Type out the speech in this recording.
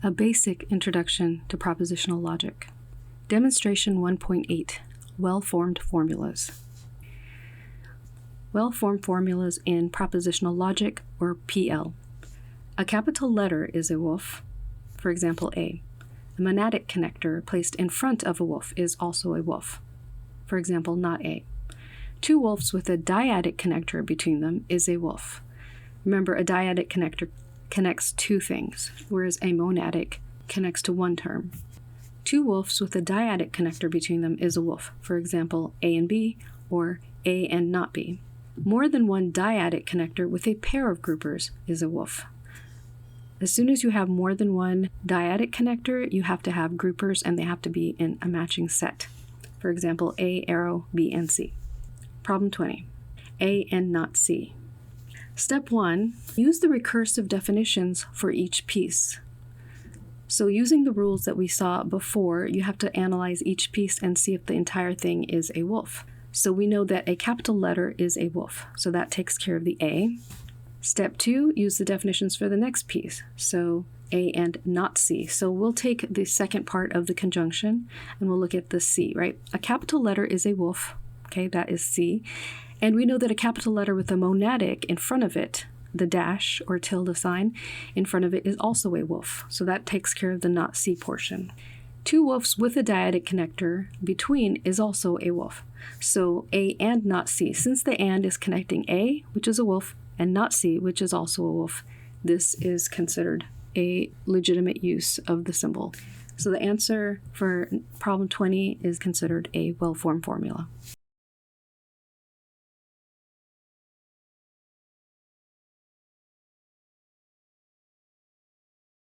A basic introduction to propositional logic. Demonstration 1.8, well-formed formulas. Well-formed formulas in propositional logic, or PL. A capital letter is a wolf, for example, A. A monadic connector placed in front of a wolf is also a wolf, for example, not A. Two wolves with a dyadic connector between them is a wolf. Remember, a dyadic connector connects two things, whereas a monadic connects to one term. Two wolves with a dyadic connector between them is a wolf, for example, A and B, or A and not B. More than one dyadic connector with a pair of groupers is a wolf. As soon as you have more than one dyadic connector, you have to have groupers, and they have to be in a matching set. For example, A, arrow, B, and C. Problem 20. A and not C. Step 1. Use the recursive definitions for each piece. So using the rules that we saw before, you have to analyze each piece and see if the entire thing is a wolf. So we know that a capital letter is a wolf, so that takes care of the A. Step 2, use the definitions for the next piece, so A and not C. So we'll take the second part of the conjunction and we'll look at the C, right? A capital letter is a wolf, okay, that is C. And we know that a capital letter with a monadic in front of it, the dash or tilde sign in front of it, is also a wolf. So that takes care of the not C portion. Two wolves with a dyadic connector between is also a wolf. So A and not C. Since the and is connecting A, which is a wolf, and not C, which is also a wolf, this is considered a legitimate use of the symbol. So the answer for problem 20 is considered a well-formed formula.